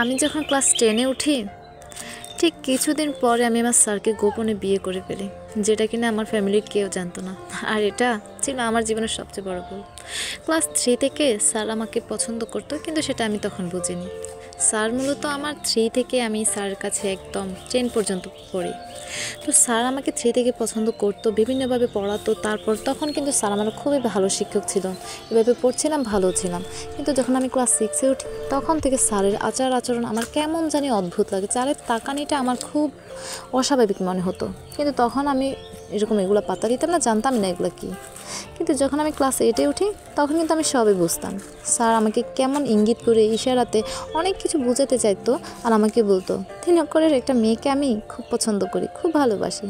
আমি যখন ক্লাস 10-এ উঠি ঠিক কিছুদিন পরে আমি আমার স্যারকে গোপনে বিয়ে করে ফেলি, যেটা কিনা আমার ফ্যামিলির কেউ জানতো না। আর এটা ছিল আমার জীবনের সবচেয়ে বড় ভুল। ক্লাস 3 থেকে স্যার আমাকে পছন্দ করতো, কিন্তু সেটা আমি তখন বুঝিনি। স্যার মূলত আমার 3 থেকে আমি স্যারের কাছে একদম 10 পর্যন্ত পড়ি। তো স্যার আমাকে 3 থেকে পছন্দ করতো, বিভিন্নভাবে পড়াতো। তারপর তখন কিন্তু স্যার আমার খুবই ভালো শিক্ষক ছিল, এভাবে পড়ছিলাম, ভালো ছিলাম। কিন্তু যখন আমি ক্লাস 6-এ উঠি তখন থেকে স্যারের আচার আচরণ আমার কেমন জানি অদ্ভুত লাগে। স্যারের তাকানিটা আমার খুব অস্বাভাবিক মনে হতো, কিন্তু তখন আমি এরকম এগুলো পাত্তা দিতাম না, জানতাম না এগুলো কী। কিন্তু যখন আমি ক্লাস 8-এ উঠি তখন কিন্তু আমি সবই বুঝতাম। স্যার আমাকে কেমন ইঙ্গিত করে ইশারাতে অনেক কিছু বোঝাতে চাইতো, আর আমাকে বলতো তিনকরের একটা মেয়েকে আমি খুব পছন্দ করি, খুব ভালোবাসি।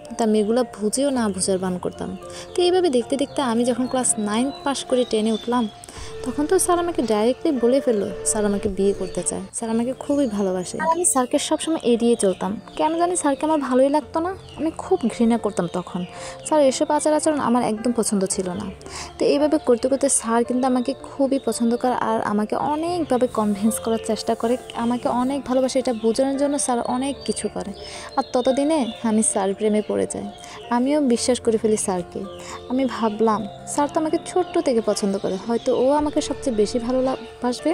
কিন্তু আমি এগুলো বুঝেও না বোঝার ভান করতাম। তো এইভাবে দেখতে দেখতে আমি যখন ক্লাস 9 পাস করে 10-এ উঠলাম তখন তো স্যার আমাকে ডাইরেক্টলি বলে ফেললো স্যার আমাকে বিয়ে করতে চায়, স্যার আমাকে খুবই ভালোবাসে। আর আমি স্যারকে সবসময় এড়িয়ে চলতাম, কেন জানি স্যারকে আমার ভালোই লাগতো না, আমি খুব ঘৃণা করতাম তখন। স্যার এসব আচার আচরণ আমার একদম পছন্দ ছিল না। তো এইভাবে করতে করতে স্যার কিন্তু আমাকে খুবই পছন্দ করে, আর আমাকে অনেকভাবে কনভিন্স করার চেষ্টা করে, আমাকে অনেক ভালোবাসে এটা বোঝানোর জন্য স্যার অনেক কিছু করে। আর ততদিনে আমি স্যার প্রেমে পড়ে যাই, আমিও বিশ্বাস করে ফেলি স্যারকে। আমি ভাবলাম স্যার তো আমাকে ছোট্ট থেকে পছন্দ করে, হয়তো ও আমাকে সবচেয়ে বেশি ভালোবাসবে।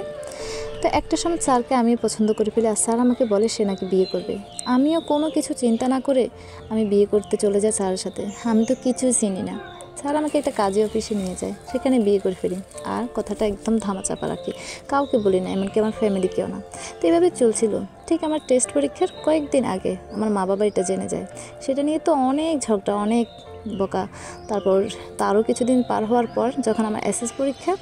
তো একটা সময় স্যারকে আমি পছন্দ করে ফেলি, আর স্যার আমাকে বলে সে নাকি বিয়ে করবে। আমিও কোনো কিছু চিন্তা না করে আমি বিয়ে করতে চলে যাই স্যারের সাথে। আমি তো কিছুই চিনি না। স্যার আমাকে একটা কাজে অফিসে নিয়ে যায়, সেখানে বিয়ে করে ফেলি। আর কথাটা একদম ধামাচাপা রাখি, কাউকে বলি না, এমনকি আমার ফ্যামিলিকেও না। তো এভাবে চলছিল। ঠিক আমার টেস্ট পরীক্ষার কয়েকদিন আগে আমার মা বাবা এটা জেনে যায়। সেটা নিয়ে তো অনেক ঝগড়া, অনেক বকা। তারপর তারও কিছুদিন পার হওয়ার পর যখন আমার এসএস পরীক্ষা,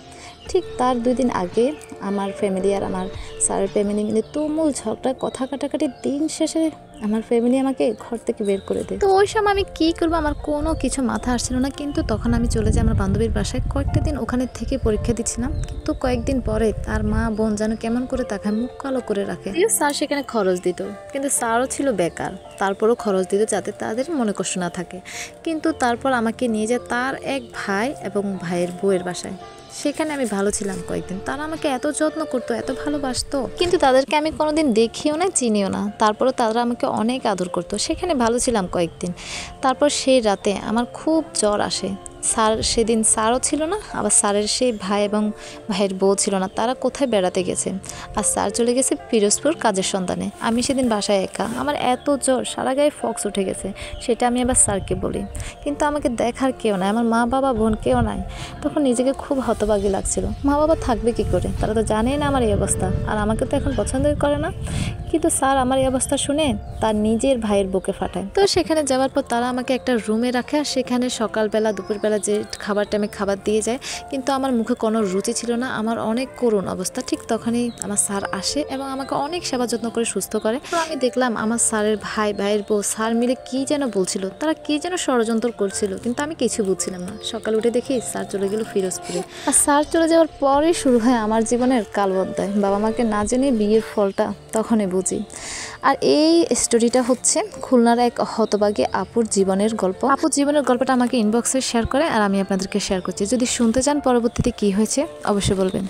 ঠিক তার 2 দিন আগে আমার ফ্যামিলি আর আমার স্যারের ফ্যামিলি মিলে তুমুল ঝগড়া, কথা কাটাকাটি। দিন শেষে আমার ফ্যামিলি আমাকে ঘর থেকে বের করে দেয়। তো ওই সময় আমি কী করবো আমার কোনো কিছু মাথা আসছিল না। কিন্তু তখন আমি চলে যাই আমার বান্ধবীর বাসায়, কয়েকটা দিন ওখানে থেকে পরীক্ষা দিচ্ছিলাম। কিন্তু কয়েকদিন পরে তার মা বোন যেন কেমন করে তাকায়, মুখ কালো করে রাখে। স্যার সেখানে খরচ দিত, কিন্তু স্যারও ছিল বেকার, তারপরও খরচ দিত যাতে তাদের মনে কষ্ট না থাকে। কিন্তু তারপর আমাকে নিয়ে যায় তার এক ভাই এবং ভাইয়ের বউয়ের বাসায়। সেখানে আমি ভালো ছিলাম কয়েকদিন, তারা আমাকে এত যত্ন করতো, এত ভালোবাসতো, কিন্তু তাদেরকে আমি কোনোদিন দেখিও না, চিনিও না। তারপরও তারা আমাকে অনেক আদর করতো। সেখানে ভালো ছিলাম কয়েকদিন। তারপর সেই রাতে আমার খুব জ্বর আসে। স্যার সেদিন স্যারও ছিল না, আবার স্যারের সেই ভাই এবং ভাইয়ের বউ ছিল না, তারা কোথায় বেড়াতে গেছে। আর স্যার চলে গেছে পিরোজপুর কাজের সন্ধানে। আমি সেদিন বাসায় একা, আমার এত জ্বর, সারা গায়ে ফক্স উঠে গেছে। সেটা আমি আবার স্যারকে বলি, কিন্তু আমাকে দেখার কেউ নাই, আমার মা বাবা বোন কেউ নাই। তখন নিজেকে খুব হতভাগী লাগছিল। মা বাবা থাকবে কি করে, তারা তো জানেই না আমার এই অবস্থা, আর আমাকে তো এখন পছন্দই করে না। কিন্তু স্যার আমার এই অবস্থা শুনে তার নিজের ভাইয়ের বুকে ফাটায়। তো সেখানে যাওয়ার পর তারা আমাকে একটা রুমে রাখে, আর সেখানে সকালবেলা দুপুরবেলা যে খাবার টাইমে খাবার দিয়ে যায়। কিন্তু আমার মুখে কোনো রুচি ছিল না, আমার অনেক করুণ অবস্থা। ঠিক তখনই আমার স্যার আসে এবং আমাকে অনেক সেবা যত্ন করে সুস্থ করে। তো আমি দেখলাম আমার স্যারের ভাইয়ের বউ স্যার মিলে কী যেন বলছিল, তারা কী যেন ষড়যন্ত্র করছিল, কিন্তু আমি কিছু বুঝছিলাম না। সকাল উঠে দেখি স্যার চলে গেল ফিরোজপুরে। আর স্যার চলে যাওয়ার পরেই শুরু হয় আমার জীবনের কাল অধ্যায়। বাবা মাকে না জেনে বিয়ের ফলটা তখনই বুঝি। আর এই স্টোরিটা হচ্ছে খুলনার এক হতভাগী আপুর জীবনের গল্প। আপুর জীবনের গল্পটা আমাকে ইনবক্সে শেয়ার করে, আর আমি আপনাদেরকে শেয়ার করছি। যদি শুনতে চান পরবর্তীতে কি হয়েছে অবশ্যই বলবেন।